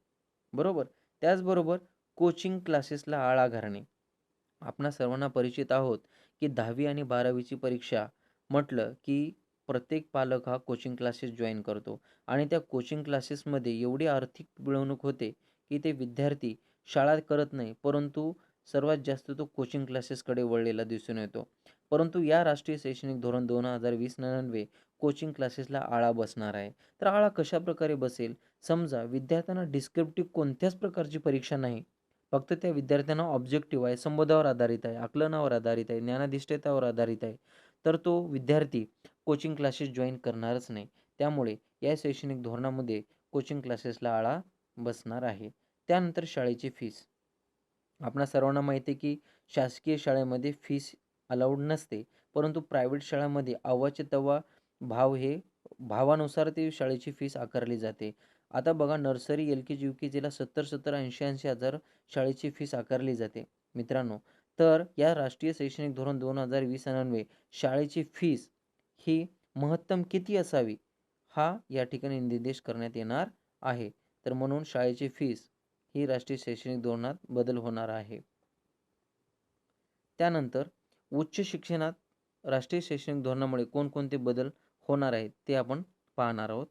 बरोबर. त्याचबरोबर कोचिंग क्लासेसला आळा घालणे. आपणा सर्वांना परिचित आहोत की 10वी आणि 12वीची परीक्षा म्हटलं की प्रत्येक पालक हा कोचिंग क्लासेस जॉईन करतो आणि त्या कोचिंग क्लासेसमध्ये एवढी आर्थिक पिळवणूक होते की ते विद्यार्थी शाळा करत नाही, परंतु सर्वात जास्त तो कोचिंग क्लासेसकडे वळलेला दिसून येतो. परंतु या राष्ट्रीय शैक्षणिक धोरण 2020 अन्वये कोचिंग क्लासेसला आळा बसणार आहे. तर आळा कशाप्रकारे बसेल? समजा विद्यार्थ्यांना डिस्क्रिप्टिव्ह कोणत्याच प्रकारची परीक्षा नाही. फक्त त्या विद्यार्थ्यांना ऑब्जेक्टिव्ह आहे, संवादावर आधारित आहे, आकलनावर आधारित आहे, ज्ञानाधिष्ठितावर आधारित आहे. तर तो विद्यार्थी कोचिंग क्लासेस जॉईन करणारच नाही. त्यामुळे या शैक्षणिक धोरणामध्ये कोचिंग क्लासेसला आळा बसणार आहे. त्यानंतर शाळेची फीस. आपणा सर्वांना माहिती आहे की शासकीय शाळेमध्ये फीस अलाउड नसते. परंतु प्रायव्हेट शाळांमध्ये अव्वाच्या तव्वा भाव हे भावानुसार ती शाळेची फीस आकारली जाते. आता बघा नर्सरी, एल-के-जी, यू-के-जीला 70,000, 80,000 शाळेची फीस आकारली जाते मित्रांनो. तर या राष्ट्रीय शैक्षणिक धोरण 2020 अन्वये शाळेची फीस ही महत्तम किती असावी, हा या ठिकाणी निर्देश करण्यात येणार आहे. तर म्हणून शाळेची फीस ही राष्ट्रीय शैक्षणिक धोरणात बदल होणार आहे. त्यानंतर उच्च शिक्षणात राष्ट्रीय शैक्षणिक धोरणामुळे कोणकोणते बदल होणार आहेत ते आपण पाहणार आहोत.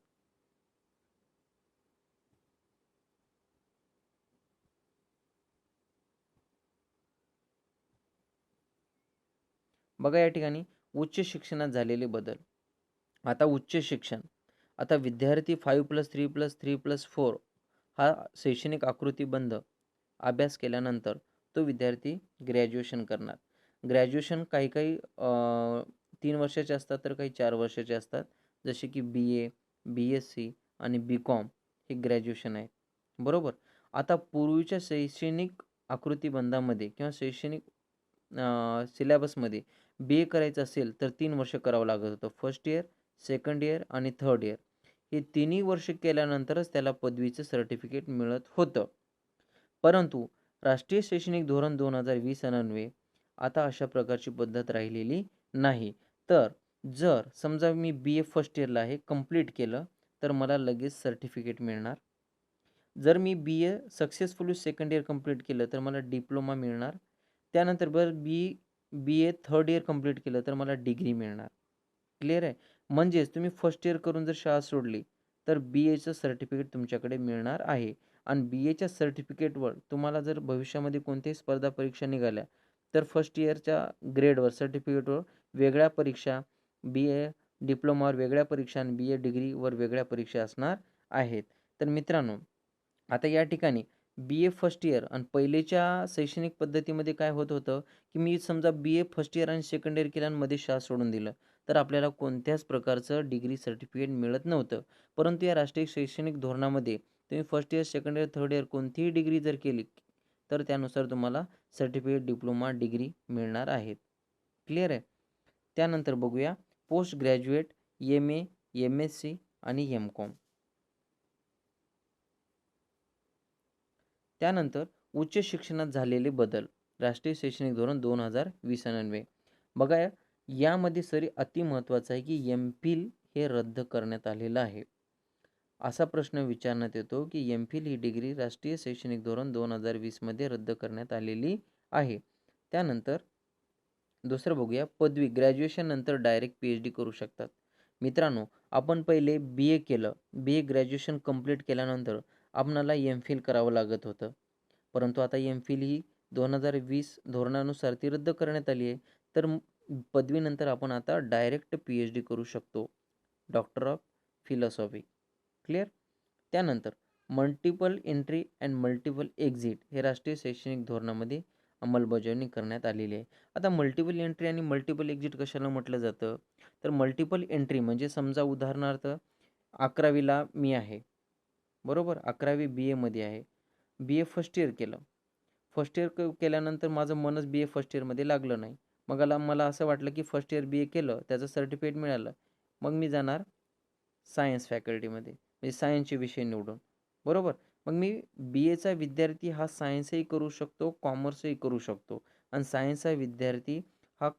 बघा या ठिकाणी उच्च शिक्षणात झालेले बदल. आता उच्च शिक्षण, आता विद्यार्थी 5+3+3+4 हा शैक्षणिक आकृतीबंध अभ्यास केल्यानंतर तो विद्यार्थी ग्रॅज्युएशन करणार. ग्रॅज्युएशन काही काही 3 वर्षाचे असतात तर काही 4 वर्षाचे असतात. जसे की BA, BSc आणि BCom हे ग्रॅज्युएशन आहे. बरोबर. आता पूर्वीच्या शैक्षणिक आकृतीबंधामध्ये किंवा शैक्षणिक सिलेबसमध्ये BA करायचं असेल तर 3 वर्ष करावं लागत होतं. फर्स्ट इयर, सेकंड इयर आणि थर्ड इयर. हे तिन्ही वर्ष केल्यानंतरच त्याला पदवीचं सर्टिफिकेट मिळत होतं. परंतु राष्ट्रीय शैक्षणिक धोरण 2020 अन्वये आता अशा प्रकारची पद्धत राहिलेली नाही. तर जर समजा मी BA फर्स्ट इयरला आहे, कंप्लीट केलं तर मला लगेच सर्टिफिकेट मिळणार. जर मी BA successfully second year complete केलं तर मला डिप्लोमा मिळणार. त्यानंतर BA थर्ड इयर कंप्लीट केलं तर मला डिग्री मिळणार. क्लिअर आहे? म्हणजेच तुम्ही फर्स्ट इयर करून जर शाळा सोडली तर BAचं सर्टिफिकेट तुमच्याकडे मिळणार आहे. आणि BAच्या सर्टिफिकेटवर तुम्हाला जर भविष्यामध्ये कोणत्याही स्पर्धा परीक्षा निघाल्या तर फर्स्ट इयरच्या ग्रेडवर सर्टिफिकेटवर वेगळ्या परीक्षा, BA डिप्लोमावर वेगळ्या परीक्षा आणि BA डिग्रीवर वेगळ्या परीक्षा असणार आहेत. तर मित्रांनो, आता या ठिकाणी BA फर्स्ट इयर आणि पहिलेच्या शैक्षणिक पद्धतीमध्ये काय होत होतं, की मी समजा BA फर्स्ट इयर आणि सेकंड इयर केलं आणि मध्ये शाळा सोडून दिलं, तर आपल्याला कोणत्याच प्रकारचं डिग्री सर्टिफिकेट मिळत नव्हतं. परंतु या राष्ट्रीय शैक्षणिक धोरणामध्ये तुम्ही first year, second year, third year कोणतीही डिग्री जर केली, तर त्यानुसार तुम्हाला सर्टिफिकेट, डिप्लोमा, डिग्री मिळणार आहेत. क्लिअर आहे? त्यानंतर बघूया पोस्ट ग्रॅज्युएट, MA, MSc आणि MCom. त्यानंतर उच्च शिक्षणात झालेले बदल, राष्ट्रीय शैक्षणिक धोरण 2020 अन्वये. बघा यामध्ये सरी अति महत्त्वाचं आहे की MPhil हे रद्द करण्यात आलेलं आहे. असा प्रश्न विचारण्यात येतो की MPhil ही डिग्री राष्ट्रीय शैक्षणिक धोरण 2020 मध्ये रद्द करण्यात आलेली आहे. त्यानंतर दुसरं बघूया, पदवी ग्रॅज्युएशन नंतर डायरेक्ट PhD करू शकतात. मित्रांनो, आपण पहिले BA केलं, BA ग्रॅज्युएशन कंप्लीट केल्यानंतर आपणाला MPhil करावं लागत होतं. परंतु आता MPhil ही 2020 धोरणानुसार ती रद्द करण्यात आली आहे. तर पदवीनंतर आपण आता डायरेक्ट PhD करू शकतो. Doctor of philosophy. क्लिअर? त्यानंतर multiple entry and multiple exit हे राष्ट्रीय शैक्षणिक धोरणामध्ये अंमलबजावणी करण्यात आलेली आहे. आता मल्टिपल एंट्री आणि मल्टिपल एक्झिट कशाला म्हटलं जातं? तर मल्टिपल एंट्री म्हणजे समजा उदाहरणार्थ 11वीला मी आहे, बरोबर? 11वी BAमध्ये आहे. BA फर्स्ट इयर केलं. फर्स्ट इयर केल्यानंतर माझं मनच BA फर्स्ट इयरमध्ये लागलं नाही. मग मला असं वाटलं की फर्स्ट इयर BA केलं, त्याचं सर्टिफिकेट मिळालं. मग मी जाणार सायन्स फॅकल्टीमध्ये, म्हणजे सायन्सचे विषय निवडून, बरोबर? मग मी BAचा विद्यार्थी हा सायन्सही करू शकतो, कॉमर्सही करू शकतो. आणि सायन्सचा विद्यार्थी हा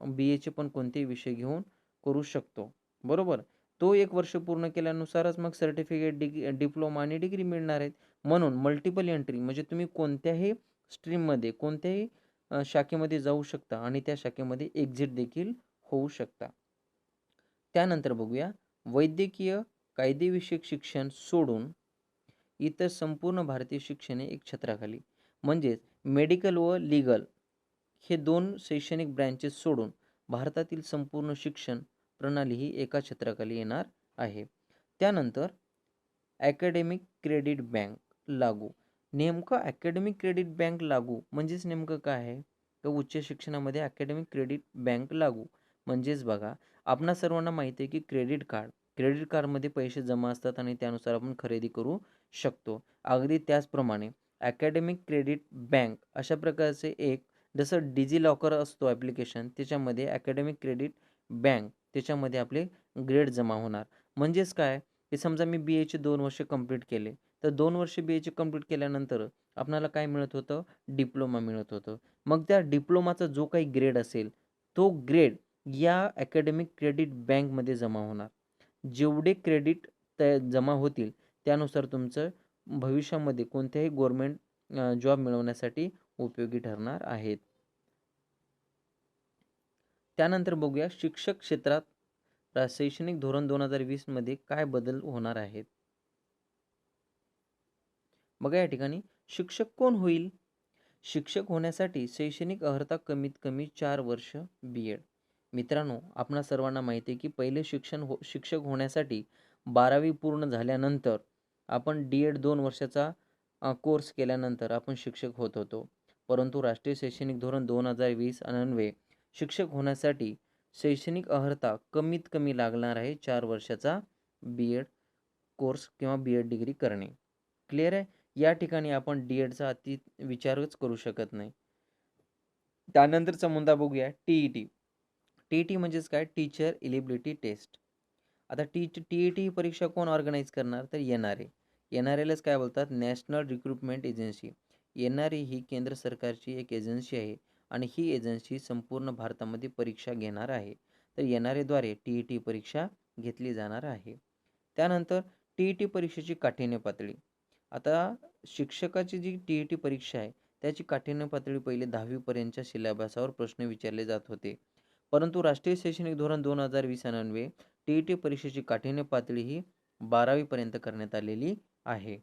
BAचे पण कोणतेही विषय घेऊन करू शकतो, बरोबर? तो 1 वर्ष पूर्ण केल्यानुसारच मग सर्टिफिकेट, डिप्लोमा आणि डिग्री मिळणार आहेत. म्हणून मल्टिपल एंट्री म्हणजे तुम्ही कोणत्याही स्ट्रीममध्ये, कोणत्याही शाखेमध्ये जाऊ शकता आणि त्या शाखेमध्ये एक्झिट देखील होऊ शकता. त्यानंतर बघूया, वैद्यकीय कायदेविषयक शिक्षण सोडून इतर संपूर्ण भारतीय शिक्षणे एक छत्राखाली, म्हणजेच मेडिकल व लीगल हे 2 शैक्षणिक ब्रँचेस सोडून भारतातील संपूर्ण शिक्षण प्रणाली ही एका छत्राखाली येणार आहे. त्यानंतर अकॅडमिक क्रेडिट बँक लागू. नेमकं अकॅडमिक क्रेडिट बँक लागू म्हणजेच नेमकं काय आहे? तर उच्च शिक्षणामध्ये अकॅडमिक क्रेडिट बँक लागू म्हणजेच बघा, आपणा सर्वांना माहिती आहे की क्रेडिट कार्डमध्ये पैसे जमा असतात आणि त्यानुसार आपण खरेदी करू शकतो. अगदी त्याचप्रमाणे अकॅडमिक क्रेडिट बँक अशा प्रकारचे एक, जसं डिजिलॉकर असतो ॲप्लिकेशन, त्याच्यामध्ये अकॅडमिक क्रेडिट बँक त्याच्यामध्ये आपले ग्रेड जमा होणार. म्हणजेच काय, की समजा मी BAचे 2 वर्ष कंप्लीट केले, तर 2 वर्ष BAचे कंप्लीट केल्यानंतर आपणाला काय मिळत होतं? डिप्लोमा मिळत होतं. मग त्या डिप्लोमाचा जो काही ग्रेड असेल, तो ग्रेड या अकॅडमिक क्रेडिट बँकमध्ये जमा होणार. जेवढे क्रेडिट जमा होतील, त्यानुसार तुमचं भविष्यामध्ये कोणत्याही गव्हर्नमेंट जॉब मिळवण्यासाठी उपयोगी ठरणार आहेत. त्यानंतर बघूया शिक्षक क्षेत्रात शैक्षणिक धोरण 2020 मध्ये काय बदल होणार आहेत. बघा या ठिकाणी शिक्षक कोण होईल? शिक्षक होण्यासाठी शैक्षणिक अर्हता कमीत कमी 4 वर्ष BEd. मित्रांनो, आपणा सर्वांना माहिती आहे की पहिले शिक्षक होण्यासाठी 12वी पूर्ण झाल्यानंतर आपण DEd 2 वर्षाचा कोर्स केल्यानंतर आपण शिक्षक होत होतो. परंतु राष्ट्रीय शैक्षणिक धोरण 2020 अन्वये शिक्षक होण्यासाठी शैक्षणिक अर्हता कमीत कमी लागणार आहे 4 वर्षाचा BEd कोर्स किंवा BEd डिग्री करणे. क्लिअर आहे? या ठिकाणी आपण DEdचा अति विचारच करू शकत नाही. त्यानंतरचा मुद्दा बघूया TET. TET म्हणजेच काय? Teacher eligibility test. आता TET ही परीक्षा कोण ऑर्गनाईज करणार? तर NRA. NRAलाच काय बोलतात? National recruitment agency. NRA ही केंद्र सरकारची एक एजन्सी आहे आणि ही एजन्सी संपूर्ण भारतामध्ये परीक्षा घेणार आहे. तर NRAद्वारे TET परीक्षा घेतली जाणार आहे. त्यानंतर TET परीक्षेची काठिण्य पातळी. आता शिक्षकाची जी TET परीक्षा आहे, त्याची काठिण्य पातळी पहिले 10वी पर्यंतच्या सिलेबसावर प्रश्न विचारले जात होते. परंतु राष्ट्रीय शैक्षणिक धोरण 2020 अन्वये TET परीक्षेची काठिण्य पातळी ही 12वी पर्यंत करण्यात आलेली आहे.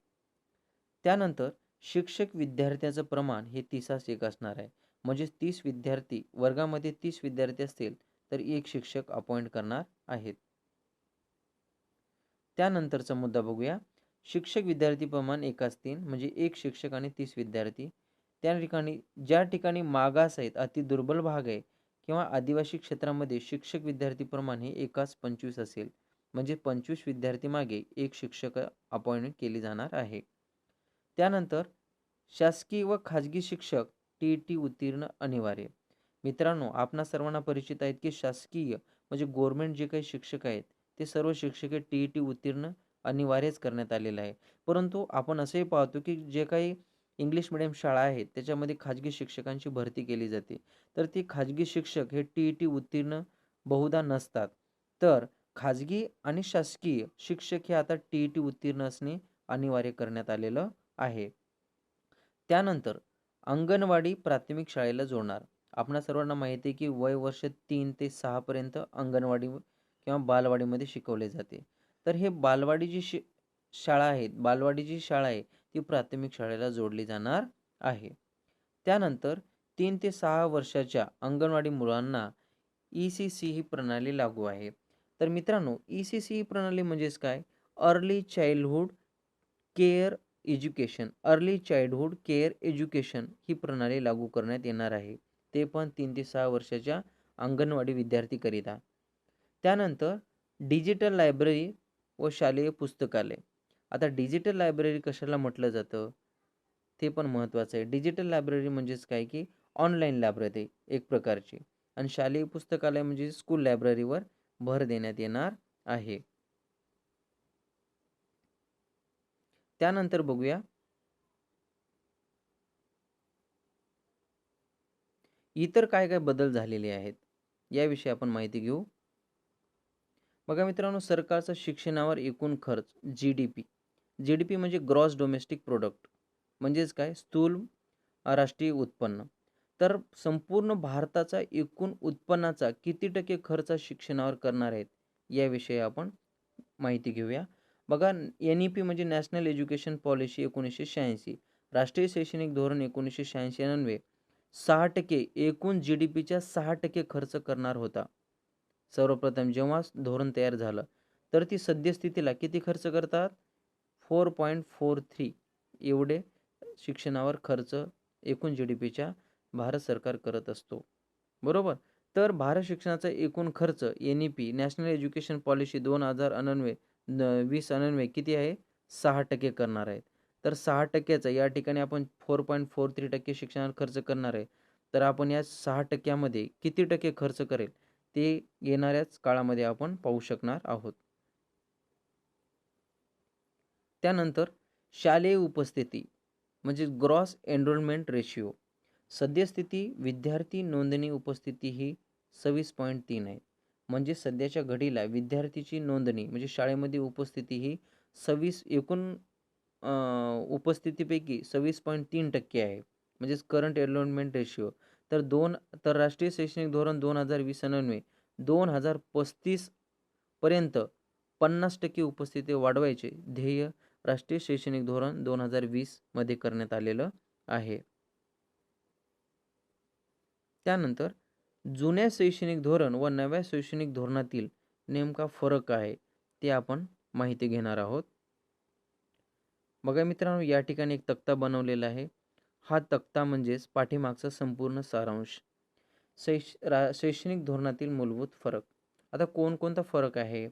त्यानंतर शिक्षक विद्यार्थ्याचं प्रमाण हे 30:1 असणार आहे. म्हणजे 30 विद्यार्थी वर्गामध्ये 30 विद्यार्थी असतील तर एक शिक्षक अपॉइंट करणार आहेत. त्यानंतरचा मुद्दा बघूया. शिक्षक विद्यार्थी प्रमाण 1:3 म्हणजे 1 शिक्षक आणि 30 विद्यार्थी. त्या ठिकाणी ज्या ठिकाणी मागास आहेत, अति दुर्बल भाग आहे किंवा आदिवासी क्षेत्रामध्ये शिक्षक विद्यार्थी प्रमाण हे 1:25 असेल. म्हणजे 25 विद्यार्थी मागे 1 शिक्षक अपॉइंट केली जाणार आहे. त्यानंतर शासकीय व खाजगी शिक्षक TET उत्तीर्ण अनिवार्य. मित्रांनो, आपणा सर्वांना परिचित आहेत की शासकीय म्हणजे गव्हर्नमेंट जे काही शिक्षक आहेत, ते सर्व शिक्षक TET उत्तीर्ण अनिवार्यच करण्यात आलेलं आहे. परंतु आपण असंही पाहतो की जे काही इंग्लिश मीडियम शाळा आहेत, त्याच्यामध्ये खाजगी शिक्षकांची भरती केली जाते. तर ती खाजगी शिक्षक हे TET उत्तीर्ण बहुधा नसतात. तर खाजगी आणि शासकीय शिक्षक हे आता TET उत्तीर्ण असणे अनिवार्य करण्यात आलेलं आहे. त्यानंतर अंगणवाडी प्राथमिक शाळेला जोडणार. आपणा सर्वांना माहिती आहे की वय वर्ष 3 ते 6 पर्यंत अंगणवाडी किंवा बालवाडीमध्ये शिकवले जाते. तर हे बालवाडी जी शाळा आहे, बालवाडी जी शाळा आहे, ती प्राथमिक शाळेला जोडली जाणार आहे. त्यानंतर 3 ते 6 वर्षाच्या अंगणवाडी मुलांना ECC ही प्रणाली लागू आहे. तर मित्रांनो, ECC ही प्रणाली म्हणजेच काय? Early childhood care education. Early childhood care education ही प्रणाली लागू करण्यात येणार आहे. ते पण 3 ते 6 वर्षाच्या अंगणवाडी विद्यार्थीकरिता. त्यानंतर डिजिटल लायब्ररी व शालेय पुस्तकालय. आता डिजिटल लायब्ररी कशाला म्हटलं जातं? ते पण महत्त्वाचं आहे. डिजिटल लायब्ररी म्हणजेच काय की ऑनलाईन लायब्ररी एक प्रकारची आणि शालेय पुस्तकालय म्हणजे स्कूल लायब्ररीवर भर देण्यात येणार आहे. त्यानंतर बघूया इतर काय काय बदल झालेले आहेत, याविषयी आपण माहिती घेऊ. बघा मित्रांनो, सरकारचा शिक्षणावर एकूण खर्च GDP म्हणजे ग्रॉस डोमेस्टिक प्रोडक्ट म्हणजेच काय? स्थूल राष्ट्रीय उत्पन्न. तर संपूर्ण भारताचा एकूण उत्पन्नाचा किती टक्के खर्च शिक्षणावर करणार आहेत, याविषयी आपण माहिती घेऊया. बघा, NEP म्हणजे नॅशनल एज्युकेशन पॉलिसी 1986, राष्ट्रीय शैक्षणिक धोरण 1986 अन्वये 6% एकूण GDPच्या 6% खर्च करणार होता. सर्वप्रथम जेव्हा धोरण तयार झालं, तर ती सद्यस्थितीला किती खर्च करतात? 4.43 एवढे शिक्षणावर खर्च एकूण GDPच्या भारत सरकार करत असतो. बरोबर? तर भारत शिक्षणाचा एकूण खर्च NEP नॅशनल एज्युकेशन पॉलिसी 2020 अन्वये किती आहे? 6% करणार आहेत. तर 6%चा या ठिकाणी आपण 4.43% शिक्षणावर खर्च करणार आहे. तर आपण या 6%मध्ये किती टक्के खर्च करेल ते येणाऱ्याच काळामध्ये आपण पाहू शकणार आहोत. त्यानंतर शालेय उपस्थिती म्हणजे ग्रॉस एनरोलमेंट रेशिओ. सद्यस्थिती विद्यार्थी नोंदणी उपस्थिती ही 26.3 आहे. म्हणजे सध्याच्या घडीला विद्यार्थीची नोंदणी म्हणजे शाळेमध्ये उपस्थिती ही एकूण उपस्थितीपैकी 26.3% आहे. म्हणजेच करंट एनरोलमेंट रेशिओ. तर राष्ट्रीय शैक्षणिक धोरण 2020 अन्वये 2035 पर्यंत 50% उपस्थिती वाढवायचे ध्येय राष्ट्रीय शैक्षणिक धोरण 2020 मध्ये करण्यात आलेलं आहे. त्यानंतर जुन्या शैक्षणिक धोरण व नव्या शैक्षणिक धोरणातील नेमका फरक आहे ते आपण माहिती घेणार आहोत. बघा मित्रांनो, या ठिकाणी एक तक्ता बनवलेला आहे. हा तक्ता म्हणजेच पाठीमागचा संपूर्ण सारांश. शैक्षणिक धोरणातील मूलभूत फरक. आता कोणकोणता फरक आहे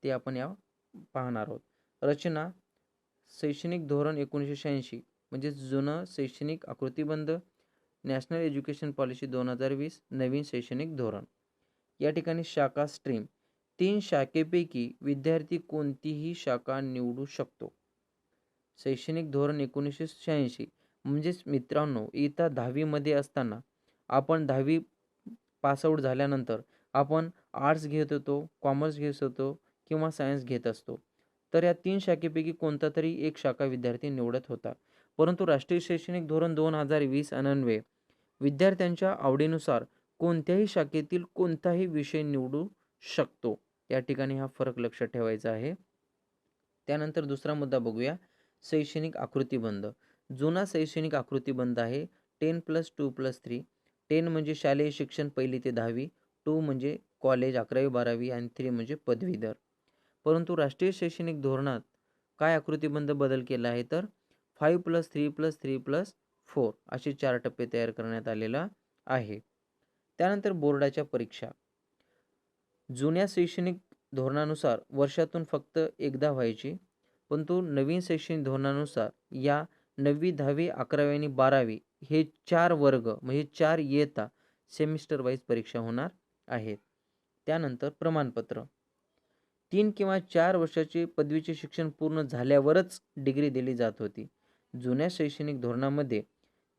ते आपण या पाहणार आहोत. रचना शैक्षणिक धोरण 1986 म्हणजे जुनं शैक्षणिक आकृतिबंध, नॅशनल एज्युकेशन पॉलिसी 2020, नवीन शैक्षणिक धोरण. या ठिकाणी शाखा स्ट्रीम 3 शाखेपैकी विद्यार्थी कोणतीही शाखा निवडू शकतो. शैक्षणिक धोरण 1986 म्हणजेच मित्रांनो, इयत्ता 10वी मध्ये असताना आपण 10वी पासआउट झाल्यानंतर आपण आर्ट्स घेत होतो, कॉमर्स घेत होतो किंवा सायन्स घेत असतो. तर या 3 शाखेपैकी कोणता तरी एक शाखा विद्यार्थी निवडत होता. परंतु राष्ट्रीय शैक्षणिक धोरण 2020 अन्वये विद्यार्थ्यांच्या आवडीनुसार कोणत्याही शाखेतील कोणताही विषय निवडू शकतो. या ठिकाणी हा फरक लक्षात ठेवायचा आहे. त्यानंतर दुसरा मुद्दा बघूया, शैक्षणिक आकृतिबंध. जुना शैक्षणिक आकृतिबंध आहे 10+2+3. 10 म्हणजे शालेय शिक्षण 1ली ते 10वी, 2 म्हणजे कॉलेज 11वी-12वी आणि 3 म्हणजे पदवीधर. परंतु राष्ट्रीय शैक्षणिक धोरणात काय आकृतिबंध बदल केला आहे तर 5+3+3+4 असे 4 टप्पे तयार करण्यात आलेला आहे. त्यानंतर बोर्डाच्या परीक्षा. जुन्या शैक्षणिक धोरणानुसार वर्षातून फक्त एकदा व्हायची, परंतु नवीन शैक्षणिक धोरणानुसार या 9वी, 10वी, 11वी आणि 12वी हे 4 वर्ग म्हणजे 4 इयत्ता सेमिस्टर वाईज परीक्षा होणार आहेत. त्यानंतर प्रमाणपत्र. 3 किंवा 4 वर्षाचे पदवीचे शिक्षण पूर्ण झाल्यावरच डिग्री दिली जात होती. जुन्या शैक्षणिक धोरणामध्ये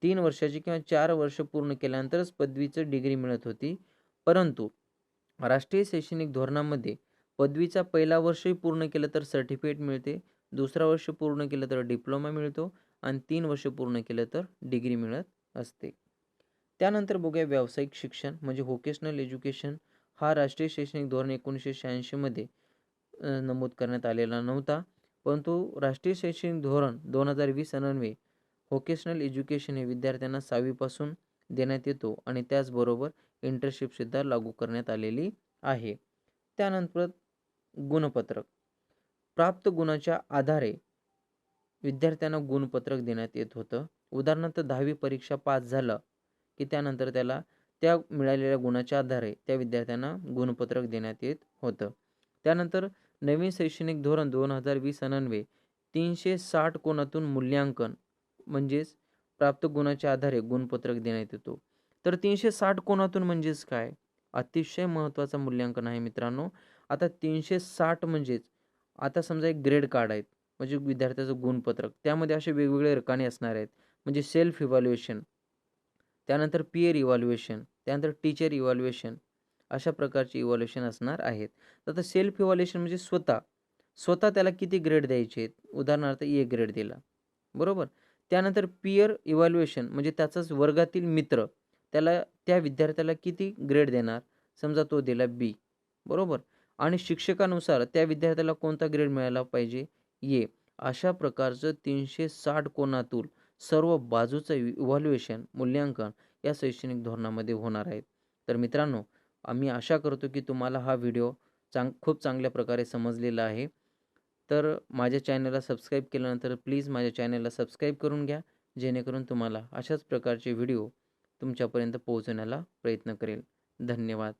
3 वर्षाची किंवा 4 वर्ष पूर्ण केल्यानंतरच पदवीचं डिग्री मिळत होती. परंतु राष्ट्रीय शैक्षणिक धोरणामध्ये पदवीचा पहिला वर्षही पूर्ण केलं तर सर्टिफिकेट मिळते, दुसरा वर्ष पूर्ण केलं तर डिप्लोमा मिळतो आणि 3 वर्ष पूर्ण केलं तर डिग्री मिळत असते. त्यानंतर बघूया व्यावसायिक शिक्षण म्हणजे व्होकेशनल एज्युकेशन. हा राष्ट्रीय शैक्षणिक धोरण 1986 मध्ये नमूद करण्यात आलेला नव्हता, परंतु राष्ट्रीय शैक्षणिक धोरण 2020 अन्वये व्होकेशनल एज्युकेशन हे विद्यार्थ्यांना 6वी पासून देण्यात येतो आणि त्याचबरोबर इंटर्नशिपसुद्धा लागू करण्यात आलेली आहे. त्यानंतर गुणपत्रक. प्राप्त गुणाच्या आधारे विद्यार्थ्यांना गुणपत्रक देण्यात येत होतं. उदाहरणार्थ 10वी परीक्षा पास झालं की त्यानंतर त्याला त्या मिळालेल्या गुणाच्या आधारे त्या विद्यार्थ्यांना गुणपत्रक देण्यात येत होतं. त्यानंतर नवीन शैक्षणिक धोरण 2020 अन्वये 360 कोनातून मूल्यांकन म्हणजेच प्राप्त गुणाच्या आधारे गुणपत्रक देण्यात येतो. तर 360 कोनातून म्हणजेच काय? अतिशय महत्त्वाचं मूल्यांकन आहे मित्रांनो. आता 360 म्हणजेच आता समजा एक ग्रेड कार्ड आहेत म्हणजे विद्यार्थ्याचं गुणपत्रक, त्यामध्ये असे वेगवेगळे रकाने असणार आहेत. म्हणजे सेल्फ इव्हॅल्युएशन, त्यानंतर पीअर इव्हॅल्युएशन, त्यानंतर टीचर इव्हॅल्युएशन, अशा प्रकारचे इव्हॅल्युएशन असणार आहेत. तर सेल्फ इव्हॅल्युएशन म्हणजे स्वतः त्याला किती ग्रेड द्यायचे आहेत. उदाहरणार्थ ए ग्रेड दिला, बरोबर. त्यानंतर पीअर इव्हॅल्युएशन म्हणजे त्याचाच वर्गातील मित्र त्याला त्या विद्यार्थ्याला किती ग्रेड देणार, समजा तो दिला बी, बरोबर. आणि शिक्षकानुसार त्या विद्यार्थ्याला कोणता ग्रेड मिळाला पाहिजे, ए. अशा प्रकारचं 360 कोनातून सर्व बाजूचं इव्हॅल्युएशन मूल्यांकन या शैक्षणिक धोरणामध्ये होणार आहेत. तर मित्रांनो, आम्ही आशा करतो की तुम्हाला हा व्हिडिओ खूप चांगल्या प्रकारे समजलेला आहे. तर माझ्या चॅनलला सबस्क्राईब केल्यानंतर प्लीज माझ्या चॅनलला सबस्क्राईब करून घ्या, जेणेकरून तुम्हाला अशाच प्रकारचे व्हिडिओ तुमच्यापर्यंत पोहोचवण्याला प्रयत्न करेल. धन्यवाद.